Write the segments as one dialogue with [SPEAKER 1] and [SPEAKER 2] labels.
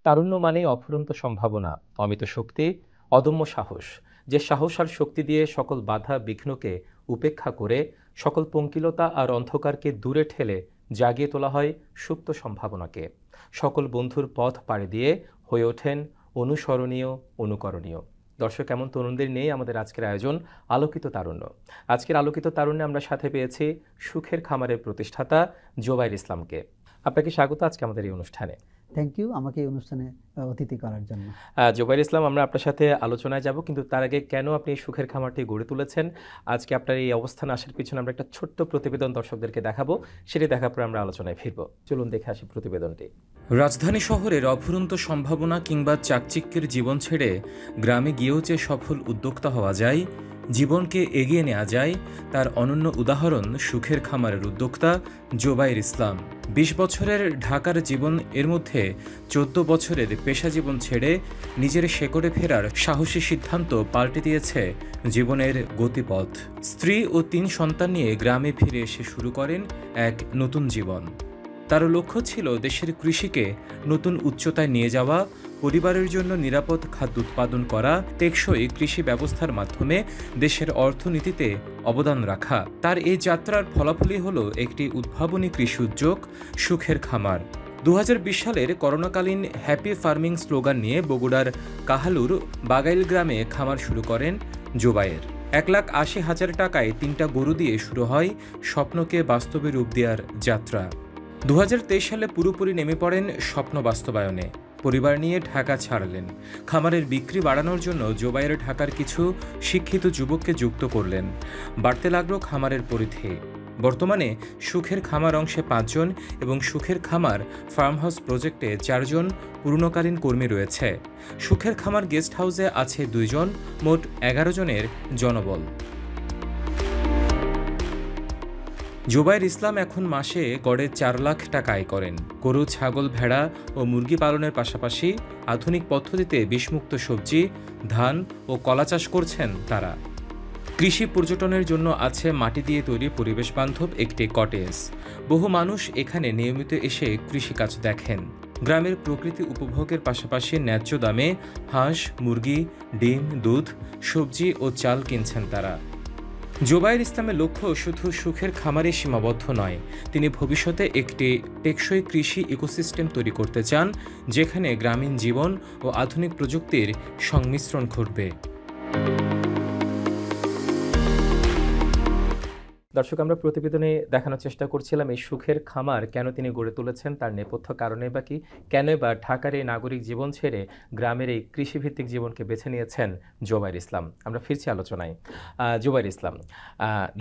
[SPEAKER 1] তারুণ্য মানেই অফুরন্ত সম্ভাবনা, অমিত শক্তি, অদম্য সাহস। যে সাহস আর শক্তি দিয়ে সকল বাধা বিঘ্নকে উপেক্ষা করে সকল পঙ্কিলতা আর অন্ধকারকে দূরে ঠেলে জাগিয়ে তোলা হয় সুপ্ত সম্ভাবনাকে। সকল বন্ধুর পথ পাড়ি দিয়ে হয়ে ওঠেন অনুসরণীয়, অনুকরণীয়। দর্শক, এমন তরুণদের নিয়েই আমাদের আজকের আয়োজন আলোকিত তারুণ্য। আজকের আলোকিত তারুণ্যে আমরা সাথে পেয়েছি সুখের খামারের প্রতিষ্ঠাতা জোবাইর ইসলামকে। আপনাকে স্বাগত আজকে আমাদের এই অনুষ্ঠানে।
[SPEAKER 2] থ্যাংক ইউ আমাকে এই অনুষ্ঠানে অতিথি করার জন্য।
[SPEAKER 1] জোবাইর ইসলাম, আমরা আপনার সাথে আলোচনায় যাব, কিন্তু তার আগে কেন আপনি এই সুখের খামারটি গড়ে তুলেছেন, আজকে আপনার এই অবস্থান আসার পিছনে আমরা একটা ছোট্ট প্রতিবেদন দর্শকদেরকে দেখাবো। সেটি দেখার পর আমরা আলোচনায় ফিরব। চলুন দেখে আসি প্রতিবেদনটি।
[SPEAKER 3] রাজধানী শহরের অফুরন্ত সম্ভাবনা কিংবা চাকচিক্যের জীবন ছেড়ে গ্রামে গিয়েও যে সফল উদ্যোক্তা হওয়া যায়, জীবনকে এগিয়ে নেওয়া যায়, তার অনন্য উদাহরণ সুখের খামারের উদ্যোক্তা জোবাইর ইসলাম। ২০ বছরের ঢাকার জীবন, এর মধ্যে ১৪ বছরের পেশা জীবন ছেড়ে নিজের শেকড়ে ফেরার সাহসী সিদ্ধান্ত পাল্টে দিয়েছে জীবনের গতিপথ। স্ত্রী ও ৩ সন্তান নিয়ে গ্রামে ফিরে এসে শুরু করেন এক নতুন জীবন। তার লক্ষ্য ছিল দেশের কৃষিকে নতুন উচ্চতায় নিয়ে যাওয়া, পরিবারের জন্য নিরাপদ খাদ্য উৎপাদন করা, টেকসই কৃষি ব্যবস্থার মাধ্যমে দেশের অর্থনীতিতে অবদান রাখা। তার এই যাত্রার ফলাফলই হলো একটি উদ্ভাবনী কৃষি উদ্যোগ সুখের খামার। ২০২০ সালের করোনাকালীন হ্যাপি ফার্মিং স্লোগান নিয়ে বগুড়ার কাহালুর বাগাইল গ্রামে খামার শুরু করেন জোবাইর। ১,৮০,০০০ টাকায় ৩টা গরু দিয়ে শুরু হয় স্বপ্নকে বাস্তবে রূপ দেওয়ার যাত্রা। ২০২৩ সালে পুরোপুরি নেমে পড়েন স্বপ্ন বাস্তবায়নে। পরিবার নিয়ে ঢাকা ছাড়লেন। খামারের বিক্রি বাড়ানোর জন্য জোবাইর ঢাকার কিছু শিক্ষিত যুবককে যুক্ত করলেন। বাড়তে লাগলো খামারের পরিধি। বর্তমানে সুখের খামার অংশে ৫ জন এবং সুখের খামার ফার্ম হাউস প্রজেক্টে ৪ জন পূর্ণকালীন কর্মী রয়েছে। সুখের খামার গেস্ট হাউসে আছে ২ জন, মোট ১১ জনের জনবল। জোবাইর ইসলাম এখন মাসে গড়ে ৪ লাখ টাকা আয় করেন। গরু, ছাগল, ভেড়া ও মুরগি পালনের পাশাপাশি আধুনিক পদ্ধতিতে বিষমুক্ত সবজি, ধান ও কলা চাষ করছেন তারা। কৃষি পর্যটনের জন্য আছে মাটি দিয়ে তৈরি পরিবেশ বান্ধব একটি কটেজ। বহু মানুষ এখানে নিয়মিত এসে কৃষিকাজ দেখেন। গ্রামের প্রকৃতি উপভোগের পাশাপাশি ন্যায্য দামে হাঁস, মুরগি, ডিম, দুধ, সবজি ও চাল কিনছেন তারা। জোবাইর ইসলামের লক্ষ্য শুধু সুখের খামারে সীমাবদ্ধ নয়, তিনি ভবিষ্যতে একটি টেকসই কৃষি ইকোসিস্টেম তৈরি করতে চান, যেখানে গ্রামীণ জীবন ও আধুনিক প্রযুক্তির সংমিশ্রণ ঘটবে।
[SPEAKER 1] দর্শক, আমরা প্রতিবেদনে দেখানোর চেষ্টা করছিলাম এই সুখের খামার কেন তিনি গড়ে তুলেছেন, তার নেপথ্য কারণে বা কি, কেন বা ঢাকার এই নাগরিক জীবন ছেড়ে গ্রামের এই কৃষিভিত্তিক জীবনকে বেছে নিয়েছেন জোবাইর ইসলাম। আমরা ফিরছি আলোচনায়। জোবাইর ইসলাম,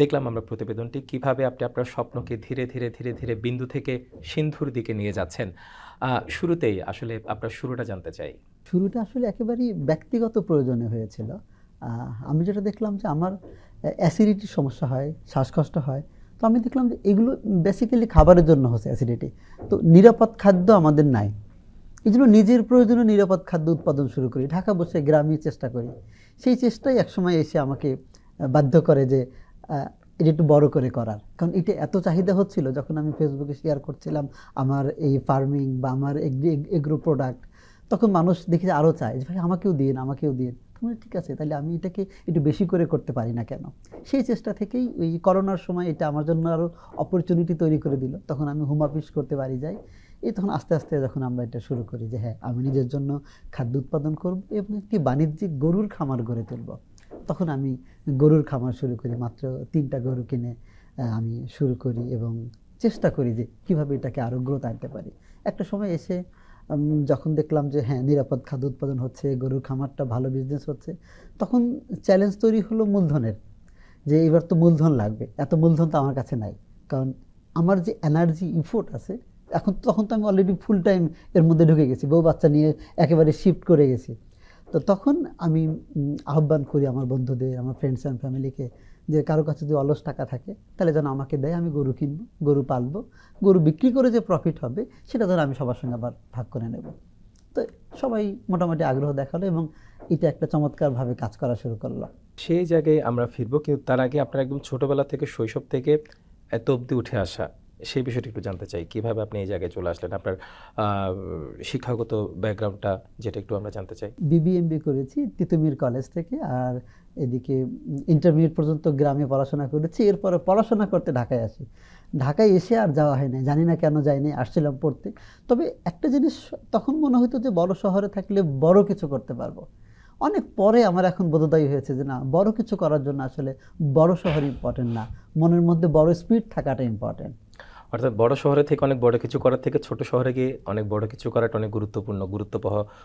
[SPEAKER 1] দেখলাম আমরা প্রতিবেদনটি, কিভাবে আপনি আপনার স্বপ্নকে ধীরে ধীরে ধীরে ধীরে বিন্দু থেকে সিন্ধুর দিকে নিয়ে যাচ্ছেন। শুরুতেই আসলে আপনার শুরুটা জানতে চাই।
[SPEAKER 2] শুরুটা আসলে একেবারেই ব্যক্তিগত প্রয়োজনে হয়েছিল। আমি যেটা দেখলাম যে আমার অ্যাসিডিটির সমস্যা হয়, শ্বাসকষ্ট হয়, তো আমি দেখলাম যে এগুলো বেসিক্যালি খাবারের জন্য হচ্ছে অ্যাসিডিটি। তো নিরাপদ খাদ্য আমাদের নাই, এই জন্য নিজের প্রয়োজনে নিরাপদ খাদ্য উৎপাদন শুরু করি, ঢাকা বসে গ্রামে চেষ্টা করি। সেই চেষ্টাই একসময় এসে আমাকে বাধ্য করে যে এটা একটু বড় করে করার, কারণ এটা এত চাহিদা হচ্ছিল। যখন আমি ফেসবুকে শেয়ার করছিলাম আমার এই ফার্মিং বা আমার এগ্রো প্রোডাক্ট, তখন মানুষ দেখে আরও চায় যে ভাই আমাকেও দিন, আমাকেও দিন। ঠিক আছে, তাহলে আমি এটাকে একটু বেশি করে করতে পারি না কেন। সেই চেষ্টা থেকেই ওই করোনার সময় এটা আমার জন্য আরও অপরচুনিটি তৈরি করে দিল। তখন আমি হোম অফিস করতে পারি যাই। তখন আস্তে আস্তে যখন আমরা এটা শুরু করি যে হ্যাঁ, আমি নিজের জন্য খাদ্য উৎপাদন করব এবং একটি বাণিজ্যিক গরুর খামার গড়ে তুলব, তখন আমি গরুর খামার শুরু করি। মাত্র 3টা গরু কিনে আমি শুরু করি এবং চেষ্টা করি যে কীভাবে এটাকে আরও গ্রোথ আনতে পারি। একটা সময় এসে যখন দেখলাম যে হ্যাঁ, নিরাপদ খাদ্য উৎপাদন হচ্ছে, গরুর খামারটা ভালো বিজনেস হচ্ছে, তখন চ্যালেঞ্জ তৈরি হলো মূলধনের, যে এবার তো মূলধন লাগবে। এত মূলধন তো আমার কাছে নাই, কারণ আমার যে এনার্জি ইফোর্ট আছে তখন তো আমি অলরেডি ফুল টাইম এর মধ্যে ঢুকে গেছি, বউ বাচ্চা নিয়ে একেবারে শিফট করে গেছি। তো তখন আমি আহ্বান করি আমার বন্ধুদের, আমার ফ্রেন্ডস অ্যান্ড ফ্যামিলিকে, যে কারো কাছে যদি অলস টাকা থাকে তাহলে যেন আমাকে দেয়, আমি গরু কিনবো, গরু পালবো, গরু বিক্রি করে যে প্রফিট হবে সেটা যেন আমি সবার সঙ্গে আবার ভাগ করে নেব। তো সবাই মোটামুটি আগ্রহ দেখালো এবং এটা একটা চমৎকারভাবে কাজ করা শুরু করলো।
[SPEAKER 1] সেই জায়গায় আমরা ফিরবো, কিন্তু তার আগে আপনার একদম ছোটবেলা থেকে, শৈশব থেকে এত অবধি উঠে আসা সেই বিষয়টা একটু জানতে চাই, কিভাবে আপনি এই জায়গায় চলে আসলেন, আপনার শিক্ষাগত ব্যাকগ্রাউন্ডটা যেটা একটু আমরা জানতে চাই।
[SPEAKER 2] বিবিএমবি করেছি তিতুমির কলেজ থেকে, আর এদিকে ইন্টারমিডিয়েট পর্যন্ত গ্রামে পড়াশোনা করেছি। এরপরে পড়াশোনা করতে ঢাকায় আসি। ঢাকায় এসে আর যাওয়া হয় না, জানি না কেন যাইনি, আসছিলাম পড়তে। তবে একটা জিনিস তখন মনে হতো যে বড় শহরে থাকলে বড় কিছু করতে পারবো। অনেক পরে আমার এখন বোধোদয় হয়েছে যে না, বড় কিছু করার জন্য আসলে বড় শহর ইম্পর্টেন্ট না, মনের মধ্যে বড় স্পিড থাকাটা ইম্পর্টেন্ট।
[SPEAKER 1] অর্থাৎ বড় শহরে থেকে অনেক বড় কিছু করার থেকে ছোট শহরে গিয়ে অনেক বড় কিছু করাটা অনেক গুরুত্বপূর্ণ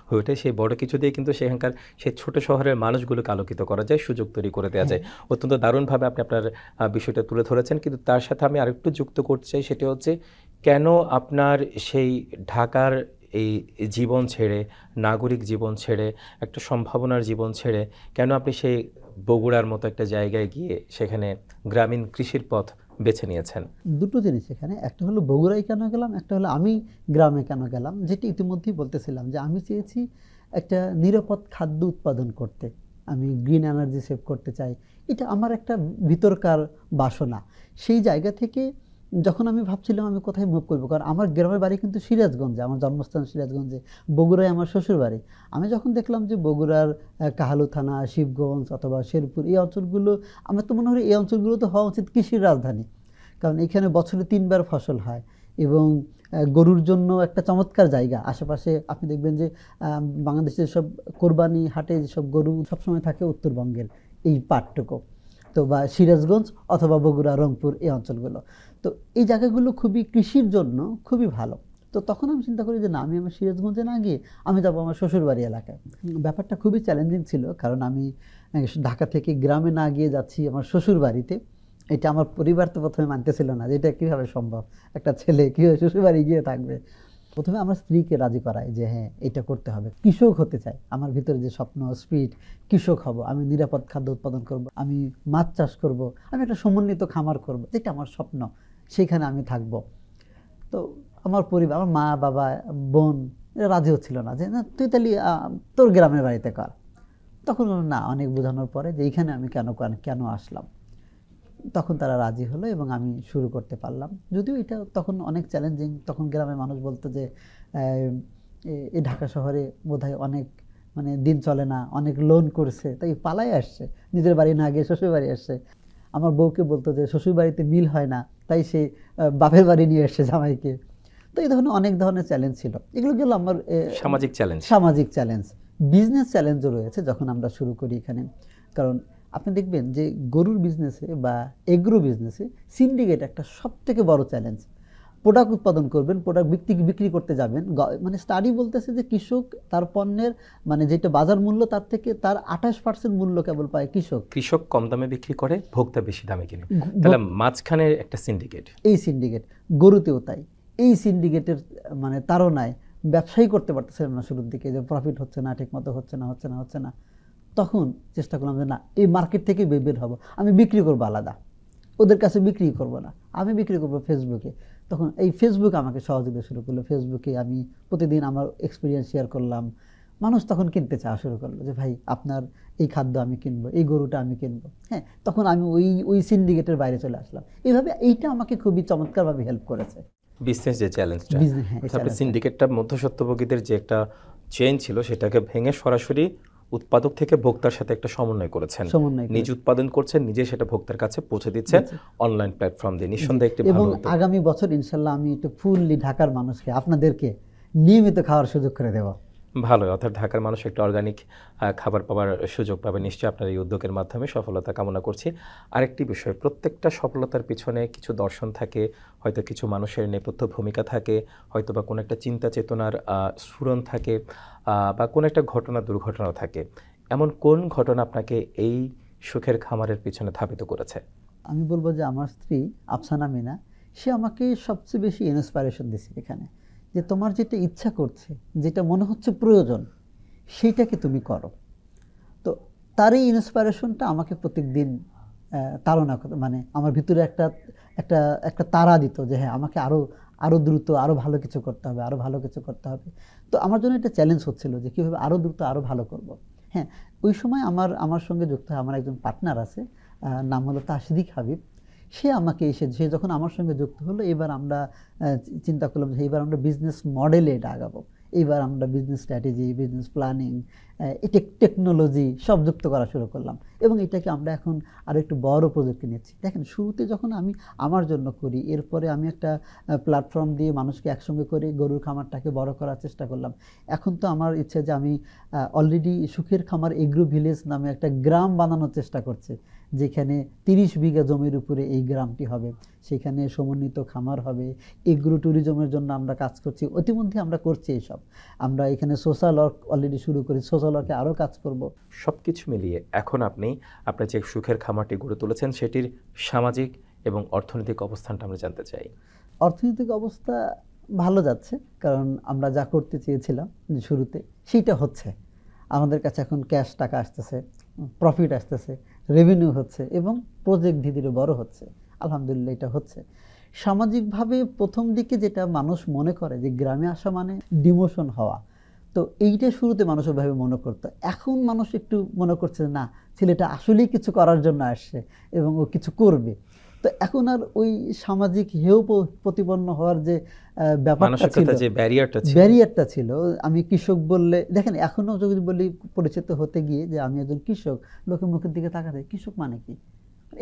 [SPEAKER 1] হয়ে ওঠে। সেই বড় কিছু দিয়ে কিন্তু সেখানকার সেই ছোট শহরের মানুষগুলোকে আলোকিত করা যায়, সুযোগ তৈরি করে দেওয়া যায়। অত্যন্ত দারুণভাবে আপনি আপনার বিষয়টা তুলে ধরেছেন। কিন্তু তার সাথে আমি আরেকটু যুক্ত করতে চাই, সেটা হচ্ছে কেন আপনার সেই ঢাকার এই জীবন ছেড়ে, নাগরিক জীবন ছেড়ে, একটা সম্ভাবনার জীবন ছেড়ে কেন আপনি সেই বগুড়ার মতো একটা জায়গায় গিয়ে সেখানে গ্রামীণ কৃষির পথ বেছে নিয়েছেন?
[SPEAKER 2] দুটো জিনিস এখানে, একটা হলো বগুড়ায় কেন গেলাম, একটা হলো আমি গ্রামে কেন গেলাম। যেটি ইতিমধ্যেই বলতেছিলাম যে আমি চেয়েছি একটা নিরাপদ খাদ্য উৎপাদন করতে, আমি গ্রিন এনার্জি সেভ করতে চাই, এটা আমার একটা ভিতরকার বাসনা। সেই জায়গা থেকে যখন আমি ভাবছিলাম আমি কোথায় মুভ করবো, কারণ আমার গ্রামের বাড়ি কিন্তু সিরাজগঞ্জে, আমার জন্মস্থান সিরাজগঞ্জে, বগুড়ায় আমার শ্বশুর বাড়ি। আমি যখন দেখলাম যে বগুড়ার কাহালু থানা, শিবগঞ্জ অথবা শেরপুর, এই অঞ্চলগুলো, আমার তো মনে হয় এই অঞ্চলগুলো তো হওয়া উচিত কৃষির রাজধানী, কারণ এখানে বছরে 3 বার ফসল হয় এবং গরুর জন্য একটা চমৎকার জায়গা। আশেপাশে আপনি দেখবেন যে বাংলাদেশের সব কোরবানি হাটে যেসব গরু সবসময় থাকে উত্তরবঙ্গের এই পাটটুকু, তো বা সিরাজগঞ্জ অথবা বগুড়া, রংপুর, এই অঞ্চলগুলো, তো এই জায়গাগুলো খুবই কৃষির জন্য খুবই ভালো। তো তখন আমি চিন্তা করি যে না, আমি আমার সিরাজগঞ্জে না গিয়ে আমি যাবো আমার শ্বশুরবাড়ি এলাকায়। ব্যাপারটা খুবই চ্যালেঞ্জিং ছিল, কারণ আমি ঢাকা থেকে গ্রামে না গিয়ে যাচ্ছি আমার শ্বশুর বাড়িতে। এটা আমার পরিবার তো প্রথমে মানতেছিল না যে এটা কীভাবে সম্ভব, একটা ছেলে কীভাবে শ্বশুরবাড়ি গিয়ে থাকবে। প্রথমে আমার স্ত্রীকে রাজি করাই যে হ্যাঁ এটা করতে হবে, কৃষক হতে চাই, আমার ভিতরে যে স্বপ্ন, স্পিড, কৃষক হব, আমি নিরাপদ খাদ্য উৎপাদন করব, আমি মাছ চাষ করব, আমি একটা সমন্বিত খামার করব, যেটা আমার স্বপ্ন, সেখানে আমি থাকব। তো আমার পরিবার, আমার মা বাবা বোন এরা রাজি হচ্ছিল না, যে না তুই তাহলে তোর গ্রামের বাড়িতে কর। তখন না, অনেক বোঝানোর পরে যে এইখানে আমি কেন আসলাম, তখন তারা রাজি হলো এবং আমি শুরু করতে পারলাম। যদিও এটা তখন অনেক চ্যালেঞ্জিং, তখন গ্রামের মানুষ বলতো যে এই ঢাকা শহরে বোধহয় অনেক মানে দিন চলে না, অনেক লোন করছে তাই পালাই আসছে, নিজের বাড়ি না গিয়ে শ্বশুর বাড়ি আসছে। আমার বউকে বলতো যে শ্বশুর বাড়িতে মিল হয় না, তাই সে বাপের বাড়ি নিয়ে এসছে জামাইকে। তো এই ধরনের অনেক ধরনের চ্যালেঞ্জ ছিল, এগুলো গেল আমার সামাজিক চ্যালেঞ্জ। বিজনেস চ্যালেঞ্জও রয়েছে যখন আমরা শুরু করি এখানে, কারণ আপনি দেখবেন যে গরুর বিজনেসে বা এগ্রো বিজনেসে সিন্ডিকেট একটা সবথেকে বড় চ্যালেঞ্জ। প্রোডাক্ট উৎপাদন করবেন, প্রোডাক্ট বিক্রি করতে যাবেন, মানে স্টাডি বলতেছে যে কৃষক তার পণ্যের মানে যেটা বাজার মূল্য তার থেকে তার 28% মূল্য কেবল পায় কৃষক
[SPEAKER 1] কম দামে বিক্রি করে, ভোক্তা বেশি দামে কিনে। তাহলে মাঝখানে একটা সিন্ডিকেট,
[SPEAKER 2] এই সিন্ডিকেট গরুতেও তাই। এই সিন্ডিকেটের মানে তাড়নায় ব্যবসায়ী করতে পারতেছিলাম না শুরুর দিকে, যে প্রফিট হচ্ছে না, ঠিক মতো হচ্ছে না। তখন চেষ্টা করলাম যে না, এই মার্কেট থেকে বের হব, আমি বিক্রি করবো আলাদা, ওদের কাছে বিক্রি করব না, আমি বিক্রি করবো ফেসবুকে। তখন এই ফেসবুক আমাকে সহযোগিতা শুরু করলো, ফেসবুকে আমি প্রতিদিন আমার এক্সপিরিয়েন্স শেয়ার করলাম। মানুষ তখন কিনতে চাওয়া শুরু করলো যে ভাই আপনার এই খাদ্য আমি কিনবো, এই গরুটা আমি কিনবো। হ্যাঁ, তখন আমি ওই সিন্ডিকেটের বাইরে চলে আসলাম। এইভাবে এইটা আমাকে খুবই চমৎকারভাবে হেল্প করেছে।
[SPEAKER 1] বিজনেস যে চ্যালেঞ্জটা, সিন্ডিকেটটা মধ্যস্বত্বভোগীদের যে একটা চেইন ছিল সেটাকে ভেঙে সরাসরি উৎপাদক থেকে ভোক্তার সাথে একটা সমন্বয় করেছেন, নিজ উৎপাদন করছেন, নিজে সেটা ভোক্তার কাছে পৌঁছে দিচ্ছেন অনলাইন প্ল্যাটফর্ম দিয়ে। নিঃসন্দেহে একটি
[SPEAKER 2] এবং আগামী বছর ইনশাল্লাহ আমি একটু ফুললি ঢাকার মানুষকে, আপনাদেরকে নিয়মিত খাওয়ার সুযোগ করে দেব।
[SPEAKER 1] ভালো, অর্থাৎ ঢাকার মানুষ একটা অর্গানিক খাবার পাওয়ার সুযোগ পাবে নিশ্চয়ই আপনার এই উদ্যোগের মাধ্যমে। সফলতা কামনা করছি। আরেকটি বিষয়, প্রত্যেকটা সফলতার পিছনে কিছু দর্শন থাকে, হয়তো কিছু মানুষের নেপথ্য ভূমিকা থাকে, হয়তো বা কোনো একটা চিন্তা চেতনার স্ফুরণ থাকে, বা কোনো একটা দুর্ঘটনাও থাকে। এমন কোন ঘটনা আপনাকে এই সুখের খামারের পিছনে ধাবিত করেছে?
[SPEAKER 2] আমি বলবো যে আমার স্ত্রী আফসানা মিনা, সে আমাকে সবচেয়ে বেশি ইন্সপাইরেশন দিছে এখানে, যে তোমার যেটা ইচ্ছা করছে, যেটা মনে হচ্ছে প্রয়োজন, সেইটাকে তুমি করো। তো তার এই ইন্সপাইরেশনটা আমাকে প্রত্যেক দিন তাড়না, মানে আমার ভিতরে একটা তাড়া দিত যে হ্যাঁ আমাকে আরও দ্রুত আরও ভালো কিছু করতে হবে। তো আমার জন্য একটা চ্যালেঞ্জ হচ্ছিল যে কীভাবে আরও দ্রুত আরও ভালো করব। হ্যাঁ, ওই সময় আমার সঙ্গে যুক্ত হয় আমার একজন পার্টনার আছে, নাম হলো তাসদিক হাবিব। সে আমাকে সে যখন আমার সঙ্গে যুক্ত হলো, এবার আমরা চিন্তা করলাম যে এবার আমরা বিজনেস মডেলে এটা আগাবো, এইবার আমরা business strategy, business planning, technology সব যুক্ত করা শুরু করলাম এবং এটাকে আমরা এখন আরও একটু বড় প্রজেক্টে নিচ্ছি। দেখেন, শুরুতে যখন আমি আমার জন্য করি, এরপরে আমি একটা প্ল্যাটফর্ম দিয়ে মানুষকে একসঙ্গে করে গরুর খামারটাকে বড় করার চেষ্টা করলাম। এখন তো আমার ইচ্ছে যে আমি অলরেডি সুখের খামার এগ্রো ভিলেজ নামে একটা গ্রাম বানানোর চেষ্টা করছি, যেখানে 30 বিঘা জমির উপরে এই গ্রামটি হবে, সেখানে সমন্বিত খামার হবে, এগ্রো ট্যুরিজমের জন্য আমরা কাজ করছি। ইতিমধ্যে আমরা করছি এইসব, আমরা এখানে সোশ্যাল ওয়ার্ক অলরেডি শুরু করি, সোশ্যাল ওয়ার্কে আরও কাজ করব।
[SPEAKER 1] সব কিছু মিলিয়ে এখন আপনি আপনার যে সুখের খামারটি গড়ে তুলেছেন সেটির সামাজিক এবং অর্থনৈতিক অবস্থানটা আমরা জানতে চাই।
[SPEAKER 2] অর্থনৈতিক অবস্থা ভালো যাচ্ছে, কারণ আমরা যা করতে চেয়েছিলাম যে শুরুতে সেইটা হচ্ছে। আমাদের কাছে এখন ক্যাশ টাকা আসতেছে, প্রফিট আসতেছে, রেভিনিউ হচ্ছে এবং প্রজেক্ট ধীরে ধীরে বড় হচ্ছে। আলহামদুলিল্লাহ এটা হচ্ছে। সামাজিকভাবে প্রথম দিকে যেটা মানুষ মনে করে যে গ্রামে আসা মানে ডিমোশন হওয়া, তো এইটা শুরুতে মানুষ ওইভাবে মনে করতো। এখন মানুষ একটু মনে করছে না, ছেলেটা আসলেই কিছু করার জন্য আসছে এবং ও কিছু করবে। তো এখন আর ওই সামাজিক হেয় প্রতিপন্ন হওয়ার যে ব্যাপারটা ছিল,
[SPEAKER 1] যে
[SPEAKER 2] ব্যারিয়ারটা ছিল, আমি কৃষক বললে, দেখেন এখনও যদি বলি পরিচিত হতে গিয়ে যে আমি একজন কৃষক, লোকের মুখের দিকে তাকাতে কৃষক মানে কি,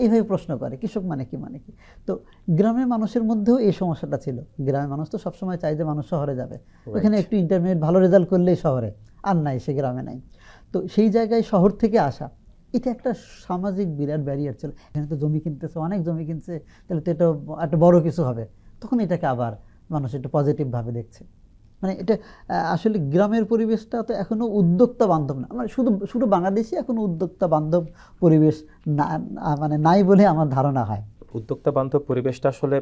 [SPEAKER 2] এইভাবে প্রশ্ন করে কৃষক মানে কি মানে কি। তো গ্রামের মানুষের মধ্যেও এই সমস্যাটা ছিল। গ্রামের মানুষ তো সবসময় চায় যে মানুষ শহরে যাবে, ওখানে একটু ইন্টারমিডিয়েট ভালো রেজাল্ট করলেই শহরে, আর নাই, সে গ্রামে নাই। তো সেই জায়গায় শহর থেকে আসা, এটা একটা সামাজিক বিরাট ব্যারিয়ার ছিল। এখানে তো জমি কিনতেছে, অনেক জমি কিনছে, তাহলে তো এটা একটা বড় কিছু হবে। তখন এটাকে আবার মানুষ একটু পজিটিভভাবে দেখছে। মানে এটা আসলে গ্রামের পরিবেশটা তো এখনও উদ্যোক্তা বান্ধব না, মানে শুধু বাংলাদেশে এখনও উদ্যোক্তা বান্ধব পরিবেশ না, মানে নাই বলে আমার ধারণা হয়।
[SPEAKER 1] উদ্যোক্তা বান্ধব পরিবেশটা আসলে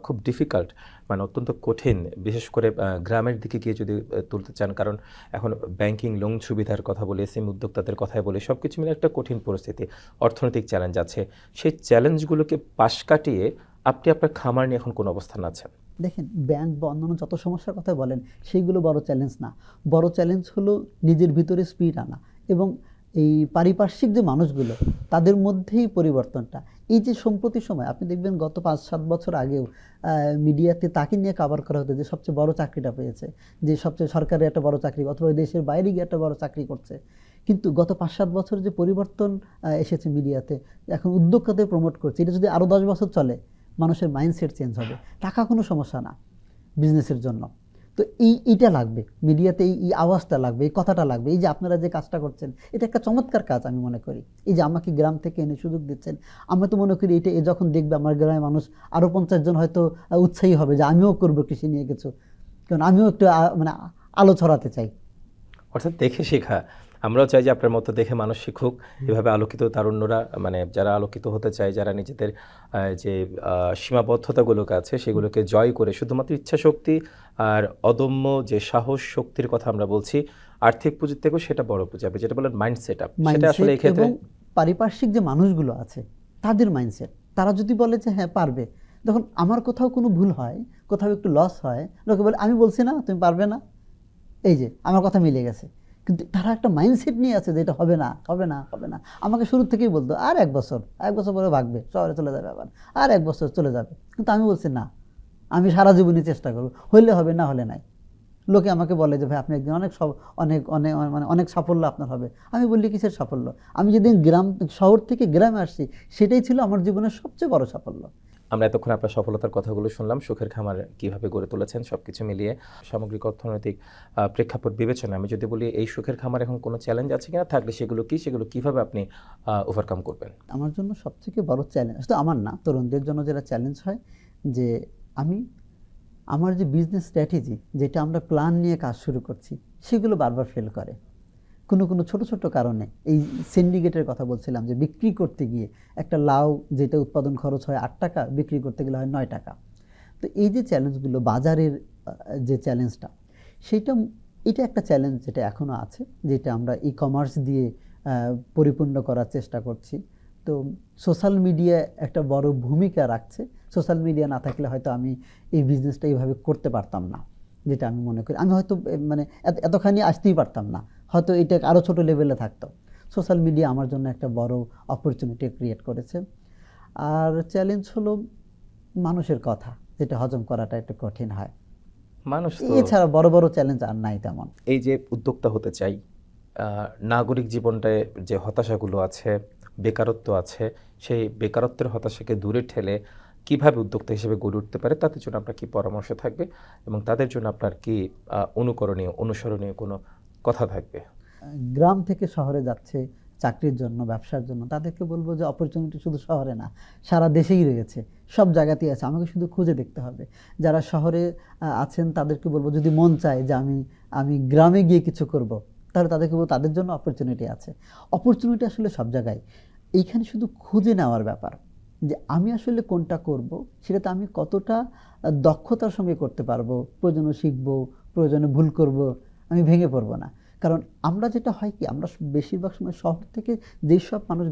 [SPEAKER 1] খুব ডিফিকাল্ট, মানে অত্যন্ত কঠিন, বিশেষ করে গ্রামের দিকে গিয়ে যদি তুলতে চান। কারণ এখন ব্যাংকিং, লোন সুবিধার কথা বলি, এসএমই উদ্যোক্তাদের কথাই বলি, সব কিছু মিলে একটা কঠিন পরিস্থিতি, অর্থনৈতিক চ্যালেঞ্জ আছে। সেই চ্যালেঞ্জগুলোকে পাশ কাটিয়ে আপনি আপনার খামার নিয়ে এখন কোন অবস্থান আছেন?
[SPEAKER 2] দেখেন, ব্যাংক বা অন্যান্য যত সমস্যার কথা বলেন সেইগুলো বড় চ্যালেঞ্জ না। বড় চ্যালেঞ্জ হলো নিজের ভিতরে স্পিড আনা এবং এই পারিপার্শ্বিক যে মানুষগুলো তাদের মধ্যেই পরিবর্তনটা। এই যে সম্প্রতি সময় আপনি দেখবেন গত 5-7 বছর আগেও মিডিয়াতে তাকে নিয়ে কভার করা হতো যে সবচেয়ে বড় চাকরিটা পেয়েছে, যে সবচেয়ে সরকারি একটা বড় চাকরি, অথবা দেশের বাইরে গিয়ে একটা বড় চাকরি করছে। কিন্তু গত 5-7 বছর যে পরিবর্তন এসেছে মিডিয়াতে, এখন উদ্যোক্তাদের প্রমোট করছে, এটা যদি আরও 10 বছর চলে মানুষের মাইন্ডসেট চেঞ্জ হবে। টাকা কোনো সমস্যা না বিজনেসের জন্য। তো এইটা লাগবে মিডিয়াতে, এই আওয়াজটা লাগবে, এই কথাটা লাগবে। এই যে আপনারা যে কাজটা করছেন এটা একটা চমৎকার কাজ আমি মনে করি। এই যে আমাকে গ্রাম থেকে এনে সুযোগ দিচ্ছেন, আমি তো মনে করি এটা যখন দেখবে আমার গ্রামের মানুষ আরও 50 জন হয়তো উৎসাহী হবে যে আমিও করবো কৃষি নিয়ে কিছু, কারণ আমিও একটু মানে আলো ছড়াতে চাই।
[SPEAKER 1] অর্থাৎ দেখে শেখা, আমরাও চাই যে আপনার মতো দেখে মানুষ শিখুক, এভাবে আলোকিত তারুণ্যরা, মানে যারা আলোকিত হতে চায়, যারা নিজেদের যে সীমাবদ্ধতাগুলোকে আছে সেগুলোকে জয় করে শুধুমাত্র ইচ্ছা শক্তি আর অদম্য যে সাহস শক্তির কথা আমরা বলছি, আর্থিক পুঁজির থেকেও সেটা বড় পুঁজি, আপনি যেটা বলেন মাইন্ড সেট আপ, সেটা আসলে এই ক্ষেত্রে
[SPEAKER 2] এবং পারিপার্শ্বিক যে মানুষগুলো আছে তাদের মাইন্ডসেট, তারা যদি বলে যে হ্যাঁ পারবে, যখন আমার কোথাও কোনো ভুল হয়, কোথাও একটু লস হয়, লোকে বলে আমি বলছি না তুমি পারবে না, এই যে আমার কথা মিলে গেছে। কিন্তু তারা একটা মাইন্ডসেট নিয়ে আছে যে এটা হবে না হবে না হবে না। আমাকে শুরু থেকেই বলতো আর 1 বছর পরে ভাগবে, শহরে চলে যাবে, আবার আর 1 বছর চলে যাবে। কিন্তু আমি বলছি না, আমি সারা জীবনই চেষ্টা করবো, হইলে হবে না হলে নাই। লোকে আমাকে বলে যে ভাই আপনি একদিন অনেক অনেক অনেক মানে অনেক সাফল্য আপনার হবে। আমি বললি কিসের সাফল্য? আমি যেদিন শহর থেকে গ্রামে আসছি সেটাই ছিল আমার জীবনের সবচেয়ে বড় সাফল্য।
[SPEAKER 1] আমরা এতক্ষণ আপনার সফলতার কথাগুলো শুনলাম, সুখের খামার কিভাবে গড়ে তুলেছেন, সবকিছু মিলিয়ে সামগ্রিক অর্থনৈতিক প্রেক্ষাপট বিবেচনায় আমি যদি বলি এই সুখের খামার এখন কোনো চ্যালেঞ্জ আছে কিনা, থাকলে সেগুলো কি, সেগুলো কিভাবে আপনি ওভারকাম করবেন?
[SPEAKER 2] আমার জন্য সবথেকে বড় চ্যালেঞ্জ তো আমার না, তরুণদের জন্য যেটা চ্যালেঞ্জ হয় যে আমার যে বিজনেস স্ট্র্যাটেজি, যেটা আমরা প্ল্যান নিয়ে কাজ শুরু করছি, সেগুলো বারবার ফেল করে কোনো ছোট ছোট কারণে। এই সিন্ডিকেটের কথা বলছিলাম যে বিক্রি করতে গিয়ে একটা লাউ যেটা উৎপাদন খরচ হয় 8 টাকা, বিক্রি করতে গেলে হয় 9 টাকা। তো এই যে চ্যালেঞ্জগুলো, বাজারের যে চ্যালেঞ্জটা, এটা একটা চ্যালেঞ্জ যেটা এখনও আছে, যেটা আমরা ই-কমার্স দিয়ে পরিপূর্ণ করার চেষ্টা করছি। তো সোশ্যাল মিডিয়া একটা বড় ভূমিকা রাখছে। সোশ্যাল মিডিয়া না থাকলে হয়তো আমি এই বিজনেসটা এইভাবে করতে পারতাম না, যেটা আমি মনে করি। আমি হয়তো মানে এতখানি আসতেই পারতাম না, হয়তো এটা আরও ছোট লেভেলে থাকতো। সোশ্যাল মিডিয়া আমার জন্য একটা বড় অপরচুনিটি ক্রিয়েট করেছে। আর চ্যালেঞ্জ হলো মানুষের কথা, যেটা হজম করাটা একটু কঠিন হয়।
[SPEAKER 1] মানুষ তো
[SPEAKER 2] এছাড়া বড় বড় চ্যালেঞ্জ আর নাই তেমন।
[SPEAKER 1] এই যে উদ্যোক্তা হতে চাই, নাগরিক জীবনটায় যে হতাশাগুলো আছে, বেকারত্ব আছে, সেই বেকারত্বের হতাশাকে দূরে ঠেলে কিভাবে উদ্যোক্তা হিসেবে গড়ে উঠতে পারে, তাদের জন্য আপনার কি পরামর্শ থাকবে এবং তাদের জন্য আপনার কি অনুকরণীয় অনুসরণীয় কোনো কথা থাকবে?
[SPEAKER 2] গ্রাম থেকে শহরে যাচ্ছে চাকরির জন্য, ব্যবসার জন্য, তাদেরকে বলবো যে অপরচুনিটি শুধু শহরে না, সারা দেশেই রয়েছে, সব জায়গাতেই আছে, আমাকে শুধু খুঁজে দেখতে হবে। যারা শহরে আছেন তাদেরকে বলবো যদি মন চায় যে আমি গ্রামে গিয়ে কিছু করব, তাহলে তাদেরকে বলবো তাদের জন্য অপরচুনিটি আছে। অপরচুনিটি আসলে সব জায়গায়, এইখানে শুধু খুঁজে নেওয়ার ব্যাপার যে আমি আসলে কোনটা করব, সেটাতে আমি কতটা দক্ষতার সঙ্গে করতে পারবো, প্রয়োজনে শিখবো, প্রয়োজনে ভুল করব, আমি ভেঙে পড়বো না। কারণ আমরা যেটা হয় কি, আমরা বেশিরভাগ সময় শহর থেকে যেসব মানুষ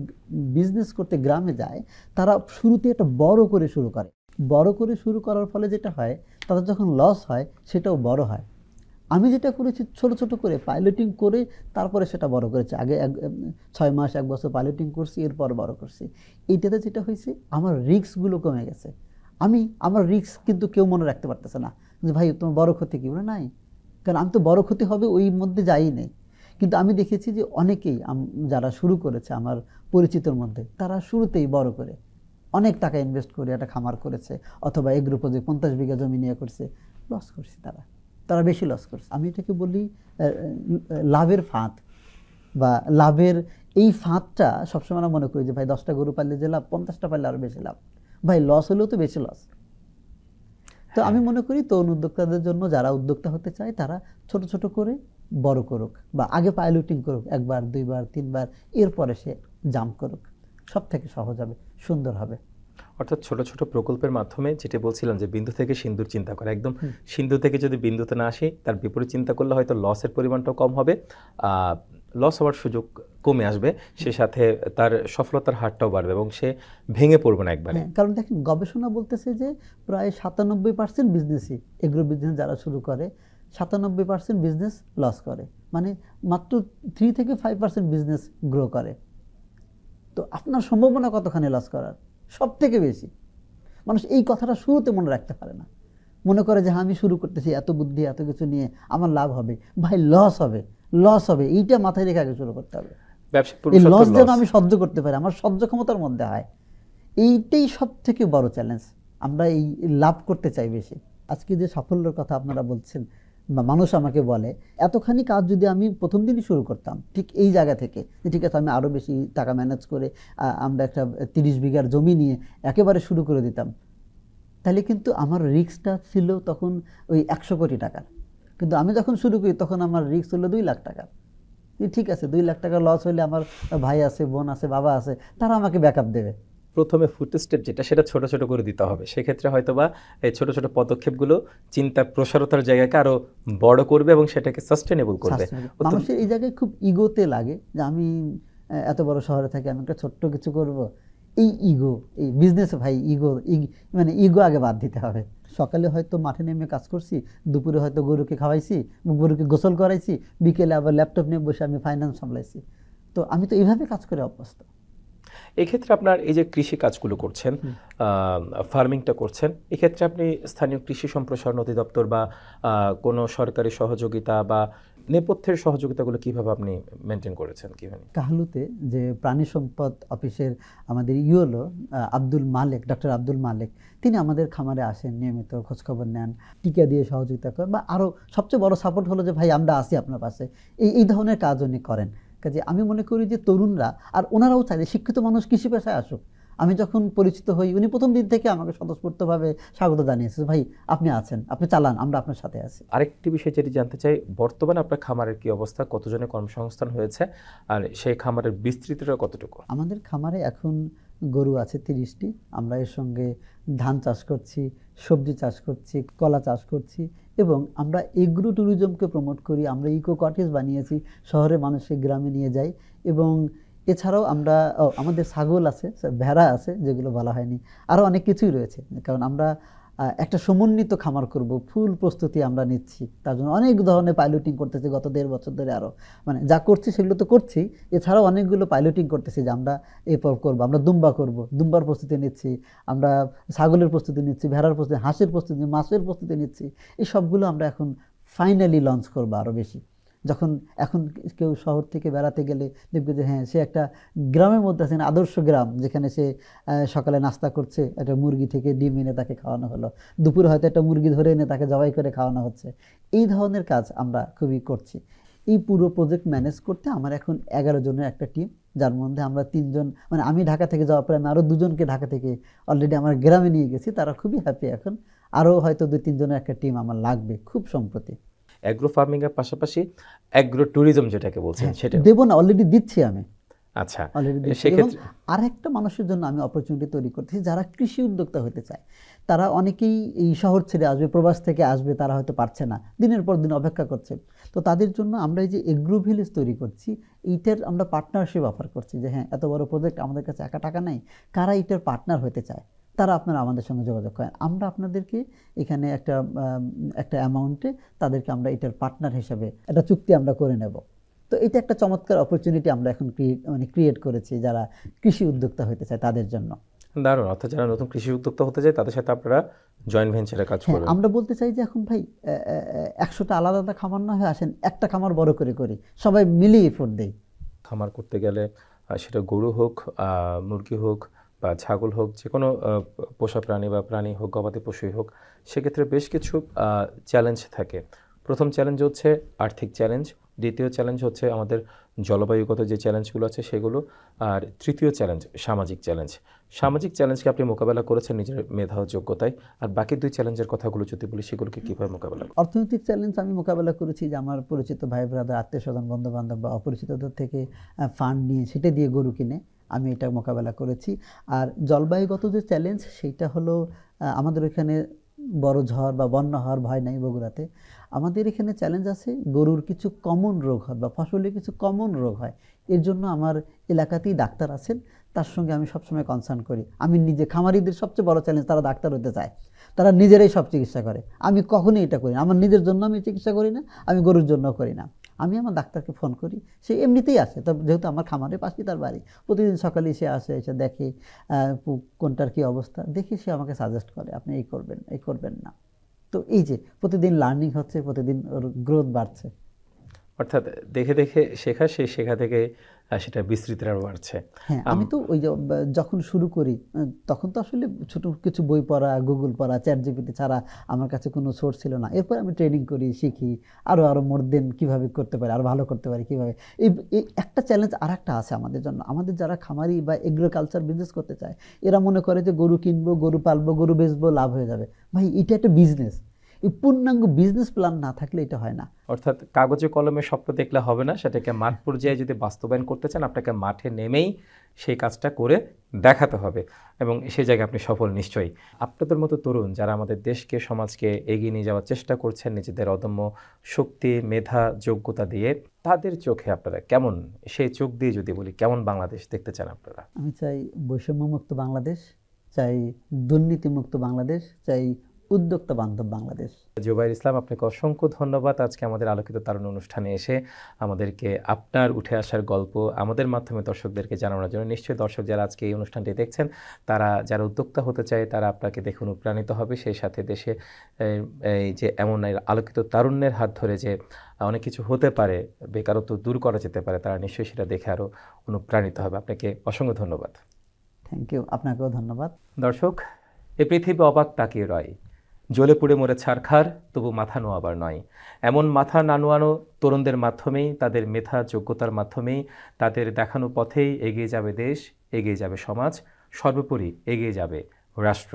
[SPEAKER 2] বিজনেস করতে গ্রামে যায়, তারা শুরুতে একটা বড় করে শুরু করে। বড় করে শুরু করার ফলে যেটা হয়, তাদের যখন লস হয় সেটাও বড় হয়। আমি যেটা করেছি ছোট ছোট করে পাইলটিং করে তারপরে সেটা বড় করেছি। আগে 6 মাস 1 বছর পাইলটিং করছি, এরপর বড় করছি। এইটাতে যেটা হয়েছে, আমার রিস্কগুলো কমে গেছে। আমার রিস্ক কিন্তু কেউ মনে রাখতে পারতেছে না যে ভাই তোমার বড় ক্ষতি কি, বলে নাই, কারণ আমি তো বড় ক্ষতি হবে ওই মধ্যে যাই নেই। কিন্তু আমি দেখেছি যে অনেকেই যারা শুরু করেছে আমার পরিচিতর মধ্যে, তারা শুরুতেই বড় করে অনেক টাকা ইনভেস্ট করে একটা খামার করেছে, অথবা এগ্রো প্রজেক্ট 50 বিঘা জমি নিয়ে করছে, লস করছে, তারা বেশি লস করছে। আমি এটাকে বলি লাভের ফাঁদ, বা লাভের এই ফাঁদটা সবসময় আমরা মনে করি যে ভাই 10টা গরু পাললে যে লাভ, 50টা পাললে আরও বেশি লাভ। ভাই লস হলেও তো বেশি লস। তো আমি মনে করি তরুণ উদ্যোক্তাদের জন্য, যারা উদ্যোক্তা হতে চায়, তারা ছোট ছোট করে বড় করুক, বা আগে পাইলটিং করুক 1 বার 2 বার 3 বার, এরপরে সে জাম্প করুক, সব থেকে সহজ হবে, সুন্দর হবে।
[SPEAKER 1] অর্থাৎ ছোট ছোট প্রকল্পের মাধ্যমে, যেটা বলছিলাম যে বিন্দু থেকে সিন্ধুর চিন্তা করা, একদম সিন্ধু থেকে যদি বিন্দুতে না আসি, তার বিপরীত চিন্তা করলে হয়তো লসের পরিমাণটাও কম হবে, লস হওয়ার সুযোগ কমে আসবে, সে সাথে তার সফলতার হারটাও বাড়বে এবং সে ভেঙে পড়বে না একবারে।
[SPEAKER 2] কারণ দেখেন, গবেষণা বলতেছে যে প্রায় 97% বিজনেসই, এগ্রো বিজনেস যারা শুরু করে, 97% বিজনেস লস করে, মানে মাত্র 3 থেকে 5% বিজনেস গ্রো করে। তো আপনার সম্ভাবনা কতখানি লস করার? সব থেকে বেশি। মানুষ এই কথাটা শুরুতে মনে রাখতে পারে না, মনে করে যে আমি শুরু করতেছি এত বুদ্ধি এত কিছু নিয়ে, আমার লাভ হবে। ভাই লস হবে, লস হবে, এইটা মাথায় রেখে আগে শুরু করতে হবে। এই লস যেন আমি সহ্য করতে পারি, আমার সহ্য ক্ষমতার মধ্যে হয়, এইটাই সব থেকে বড় চ্যালেঞ্জ। আমরা এই লাভ করতে চাই বেশি। আজকে যে সাফল্যের কথা আপনারা বলছেন, বা মানুষ আমাকে বলে, এতখানি কাজ যদি আমি প্রথম দিনই শুরু করতাম ঠিক এই জায়গা থেকে, যে ঠিক আছে আমি আরও বেশি টাকা ম্যানেজ করে আমরা একটা 30 বিঘার জমি নিয়ে একেবারে শুরু করে দিতাম, তাহলে কিন্তু আমার রিস্কটা ছিল তখন ওই 100 কোটি টাকার। কিন্তু আমি যখন শুরু করি তখন আমার রিস্ক হলো 2 লাখ টাকার। ঠিক আছে, 2 লাখ টাকা লস হলে আমার ভাই আছে, বোন আছে, বাবা আছে, তারা আমাকে ব্যাকআপ দেবে।
[SPEAKER 1] প্রথমে ফুট স্টেপ যেটা, সেটা ছোট ছোট করে দিতে হবে। সেক্ষেত্রে হয়তোবা এই ছোট ছোট পদক্ষেপগুলো চিন্তা প্রসারতার জায়গাকে আরো বড় করবে এবং সেটাকে সাস্টেনেবল করবে।
[SPEAKER 2] মানুষের এই জায়গায় খুব ইগোতে লাগে যে আমি এত বড় শহরে থাকি, আমি একটা ছোট্ট কিছু করব। এই ইগো, এই বিজনেসে ভাই ইগো, মানে ইগো আগে বাদ দিতে হবে। সকালে হয়তো মাঠে নেমে কাজ করছি, দুপুরে হয়তো গরুকে খাওয়াইছি, গরুকে গোসল করাইছি, বিকেলে আবার ল্যাপটপ নিয়ে বসে আমি ফাইন্যান্স সামলাইছি। তো আমি তো এইভাবে কাজ করে অভ্যস্ত।
[SPEAKER 1] এক্ষেত্রে আপনার এই যে কৃষি কাজগুলো করছেন, ফার্মিংটা করছেন, এক্ষেত্রে আপনি স্থানীয় কৃষি সম্প্রসারণ অধিদপ্তর বা কোনো সরকারি সহযোগিতা বা নেপথ্যের সহযোগিতাগুলো কিভাবে আপনি মেনটেন করেছেন? কিভাবে?
[SPEAKER 2] কাহালুতে যে প্রাণী সম্পদ অফিসের আমাদের ইউএলও আব্দুল মালেক, ডক্টর আব্দুল মালেক, তিনি আমাদের খামারে আসেন, নিয়মিত খোঁজখবর নেন, টিকা দিয়ে সহযোগিতা করেন, বা আরও সবচেয়ে বড় সাপোর্ট হলো যে ভাই আমরা আছি আপনার পাশে, এই ধরনের কাজ উনি করেন। কাজে আমি মনে করি যে তরুণরা, আর ওনারাও চাইলে শিক্ষিত মানুষ কৃষি পেশায় আসুক। আমি যখন পরিচিত হই, উনি প্রথম দিন থেকে আমাকে স্বতঃস্ফূর্তভাবে স্বাগত জানিয়েছে, ভাই আপনি আছেন, আপনি চালান, আমরা আপনার সাথে আছি।
[SPEAKER 1] আরেকটি বিষয় যেটি জানতে চাই, বর্তমানে আপনার খামারের কি অবস্থা, কতজনের কর্মসংস্থান হয়েছে, আর সেই খামারের বিস্তৃতিটা কতটুকু?
[SPEAKER 2] আমাদের খামারে এখন গরু আছে 30টি। আমরা এর সঙ্গে ধান চাষ করছি, সবজি চাষ করছি, কলা চাষ করছি, এবং আমরা এগ্রো ট্যুরিজমকে প্রমোট করি। আমরা ইকো কটেজ বানিয়েছি, শহরে মানুষকে গ্রামে নিয়ে যাই। এবং এছাড়াও আমরা আমাদের ছাগল আছে, ভেড়া আছে, যেগুলো বলা হয়নি, আরও অনেক কিছুই রয়েছে। কারণ আমরা একটা সমন্বিত খামার করব, ফুল প্রস্তুতি আমরা নিচ্ছি। তার জন্য অনেক ধরনের পাইলটিং করতেছি গত 1.5 বছর ধরে। আরও মানে যা করছি সেগুলো তো করছি, এছাড়াও অনেকগুলো পাইলটিং করতেছি যে আমরা এরপর করবো, আমরা দুম্বা করব, দুম্বার প্রস্তুতি নিচ্ছি, আমরা ছাগলের প্রস্তুতি নিচ্ছি, ভেড়ার প্রস্তুতি, হাঁসের প্রস্তুতি, মাছের প্রস্তুতি নিচ্ছি। এই সবগুলো আমরা এখন ফাইনালি লঞ্চ করবো আরও বেশি। যখন এখন কেউ শহর থেকে বেড়াতে গেলে দেখবে যে হ্যাঁ, সে একটা গ্রামের মধ্যে আছেন, আদর্শ গ্রাম, যেখানে সে সকালে নাস্তা করছে, একটা মুরগি থেকে ডিম এনে তাকে খাওয়ানো হলো, দুপুরে হয়তো একটা মুরগি ধরে এনে তাকে জবাই করে খাওয়ানো হচ্ছে। এই ধরনের কাজ আমরা খুবই করছি। এই পুরো প্রজেক্ট ম্যানেজ করতে আমার এখন 11 জনের একটা টিম, যার মধ্যে আমরা 3 জন, মানে আমি ঢাকা থেকে যাওয়ার পরে আমি আরও 2 জনকে ঢাকা থেকে অলরেডি আমার গ্রামে নিয়ে গেছি, তারা খুবই হ্যাপি। এখন আরও হয়তো 2-3 জনের একটা টিম আমার লাগবে খুব সম্প্রতি।
[SPEAKER 1] অ্যাগ্রো ফার্মিং এর পাশাপাশি অ্যাগ্রো ট্যুরিজম যেটাকে বলছেন সেটা
[SPEAKER 2] দেবো না, অলরেডি দিচ্ছি আমি।
[SPEAKER 1] আচ্ছা,
[SPEAKER 2] অলরেডি দিচ্ছি। এবং
[SPEAKER 1] সেক্ষেত্রে
[SPEAKER 2] আরেকটা মানুষের জন্য আমি অপরচুনিটি তৈরি করতেছি, যারা কৃষি উদ্যোক্তা হতে চায়। তারা অনেকেই এই শহর ছেড়ে আসবে, প্রবাস থেকে আসবে, তারা হয়তো পারছে না, দিনের পর দিন অপেক্ষা করছে। তো তাদের জন্য আমরা এই যে এগ্রো ভিলেজ তৈরি করছি, এইটার আমরা পার্টনারশিপ অফার করছি যে হ্যাঁ, এত বড় প্রজেক্ট, আমাদের কাছে একা টাকা নেই, কারা এইটার পার্টনার হতে চায় তারা আপনারা আমাদের সঙ্গে যোগাযোগ করেন। আমরা আপনাদেরকে এখানে একটা অ্যামাউন্টে তাদেরকে আমরা এটার পার্টনার হিসাবে একটা চুক্তি আমরা করে নেব। তো এটা একটা চমৎকার অপরচুনিটি আমরা এখন ক্রিয়েট করেছি যারা কৃষি উদ্যোক্তা হতে চায় তাদের জন্য।
[SPEAKER 1] দারুণ। অর্থাৎ যারা নতুন কৃষি উদ্যোক্তা হতে চায় তাদের সাথে আপনারা জয়েন্ট ভেঞ্চারে কাজ
[SPEAKER 2] হ্যাঁ,
[SPEAKER 1] করেন।
[SPEAKER 2] আমরা বলতে চাই যে এখন ভাই 100টা আলাদা আলাদা খামার না হয়ে আসেন একটা খামার বড় করে করি, সবাই মিলিয়ে এফোর্ট দেই।
[SPEAKER 1] খামার করতে গেলে সেটা গরু হোক, মুরগি হোক বা ছাগল হোক, যে কোনো পোষা প্রাণী বা প্রাণী হোক, গবাদি পশুই হোক, সেক্ষেত্রে বেশ কিছু চ্যালেঞ্জ থাকে। প্রথম চ্যালেঞ্জ হচ্ছে আর্থিক চ্যালেঞ্জ, দ্বিতীয় চ্যালেঞ্জ হচ্ছে আমাদের জলবায়ুগত যে চ্যালেঞ্জগুলো আছে সেগুলো, আর তৃতীয় চ্যালেঞ্জ সামাজিক চ্যালেঞ্জ। সামাজিক চ্যালেঞ্জকে আপনি মোকাবেলা করেছেন নিজের মেধা ও যোগ্যতায়, আর বাকি 2 চ্যালেঞ্জের কথাগুলো যদি বলি সেগুলোকে কীভাবে মোকাবেলা করেন?
[SPEAKER 2] অর্থনৈতিক চ্যালেঞ্জ আমি মোকাবেলা করেছি যে আমার পরিচিত ভাই ব্রাদার, আত্মীয় স্বজন, বন্ধু বান্ধব বা অপরিচিতদের থেকে ফান্ড নিয়ে সেটা দিয়ে গরু কিনে আমি এটা মোকাবেলা করেছি। আর জলবায়ুগত যে চ্যালেঞ্জ সেইটা হলো আমাদের এখানে বড় ঝড় বা বন্যা হওয়ার ভয় নাই বগুড়াতে। আমাদের এখানে চ্যালেঞ্জ আছে, গরুর কিছু কমন রোগ হয় বা ফসলের কিছু কমন রোগ হয়। এর জন্য আমার এলাকাতেই ডাক্তার আছেন, তার সঙ্গে আমি সবসময় কনসার্ন করি। আমি নিজে, খামারিদের সবচেয়ে বড় চ্যালেঞ্জ, তারা ডাক্তার হতে চায়, তারা নিজেরাই সব চিকিৎসা করে। আমি কখনোই এটা করি না, আমার নিজের জন্য আমি চিকিৎসা করি না, আমি গরুর জন্য করি না। আমি আমার ডাক্তারকে ফোন করি, সে এমনিতেই আসে, তো যেহেতু আমার খামারের পাশেই তার বাড়ি, প্রতিদিন সকালে সে আসে, এসে দেখে কোনটার কী অবস্থা, দেখে সে আমাকে সাজেস্ট করে আপনি এই করবেন, এই করবেন না। তো এই যে প্রতিদিন লার্নিং হচ্ছে, প্রতিদিন ওর গ্রোথ বাড়ছে।
[SPEAKER 1] অর্থাৎ দেখে দেখে শেখা, সেই শেখা থেকে সেটা বিস্তৃতি আরও বাড়ছে।
[SPEAKER 2] হ্যাঁ, আমি তো ওই যে যখন শুরু করি তখন তো আসলে ছোট কিছু বই পড়া, গুগল পড়া, ChatGPT ছাড়া আমার কাছে কোনো সোর্স ছিল না। এরপর আমি ট্রেনিং করি, শিখি, আরও মোর দেন কীভাবে করতে পারি, আরও ভালো করতে পারি কীভাবে। এই একটা চ্যালেঞ্জ আর একটা আছে আমাদের জন্য। আমাদের যারা খামারি বা এগ্রিকালচার বিজনেস করতে চায়, এরা মনে করে যে গরু কিনবো, গরু পালবো, গরু বেচবো, লাভ হয়ে যাবে। ভাই, এটা একটা বিজনেস, এই পূর্ণাঙ্গ বিজনেস প্ল্যান না থাকলে এটা হয় না।
[SPEAKER 1] অর্থাৎ কাগজে কলমে স্বপ্ন দেখলে হবে না, সেটাকে মাঠ পর্যায়ে যদি বাস্তবায়ন করতে চান, আপনাকে মাঠে নেমেই সেই কাজটা করে দেখাতে হবে, এবং সেই জায়গায় আপনি সফল নিশ্চয়ই। আপনাদের মতো তরুণ যারা আমাদের দেশকে, সমাজকে এগিয়ে নিয়ে যাওয়ার চেষ্টা করছেন নিজেদের অদম্য শক্তি, মেধা, যোগ্যতা দিয়ে, তাদের চোখে আপনারা কেমন, সেই চোখ দিয়ে যদি বলি, কেমন বাংলাদেশ দেখতে চান আপনারা?
[SPEAKER 2] আমি চাই বৈষম্যমুক্ত বাংলাদেশ, চাই দুর্নীতিমুক্ত বাংলাদেশ, চাই উদ্যোক্তা বান্ধব বাংলাদেশ।
[SPEAKER 1] জুবাইর ইসলাম, আপনাকে অসংখ্য ধন্যবাদ আজকে আমাদের আলোকিত তারুণ অনুষ্ঠানে এসে আমাদেরকে আপনার উঠে আসার গল্প আমাদের মাধ্যমে দর্শকদেরকে জানানোর জন্য। নিশ্চয়ই দর্শক যারা আজকে এই অনুষ্ঠানটি দেখছেন, তারা যারা উদ্যোক্তা হতে চায়, তারা আপনাকে দেখে অনুপ্রাণিত হবে। সেই সাথে দেশে এই যে এমন আলোকিত তারুণ্যের হাত ধরে যে অনেক কিছু হতে পারে, বেকারত্ব দূর করা যেতে পারে, তারা নিশ্চয়ই সেটা দেখে আরও অনুপ্রাণিত হবে। আপনাকে অসংখ্য ধন্যবাদ।
[SPEAKER 2] থ্যাংক ইউ, আপনাকেও ধন্যবাদ।
[SPEAKER 1] দর্শক, এ পৃথিবী অবাক তাকিয়ে রয়, জ্বলে পুড়ে মরে ছারখার, তবু মাথা নোয়াবার নয়। এমন মাথা না নোয়ানো তরুণদের মাধ্যমেই, তাদের মেধা যোগ্যতার মাধ্যমেই, তাদের দেখানো পথেই এগিয়ে যাবে দেশ, এগিয়ে যাবে সমাজ, সর্বোপরি এগিয়ে যাবে রাষ্ট্র।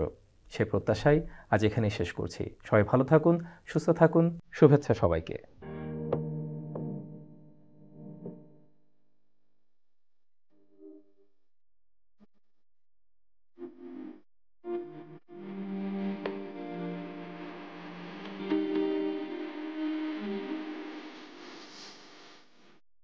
[SPEAKER 1] সে প্রত্যাশায় আজ এখানেই শেষ করছি। সবাই ভালো থাকুন, সুস্থ থাকুন, শুভেচ্ছা সবাইকে।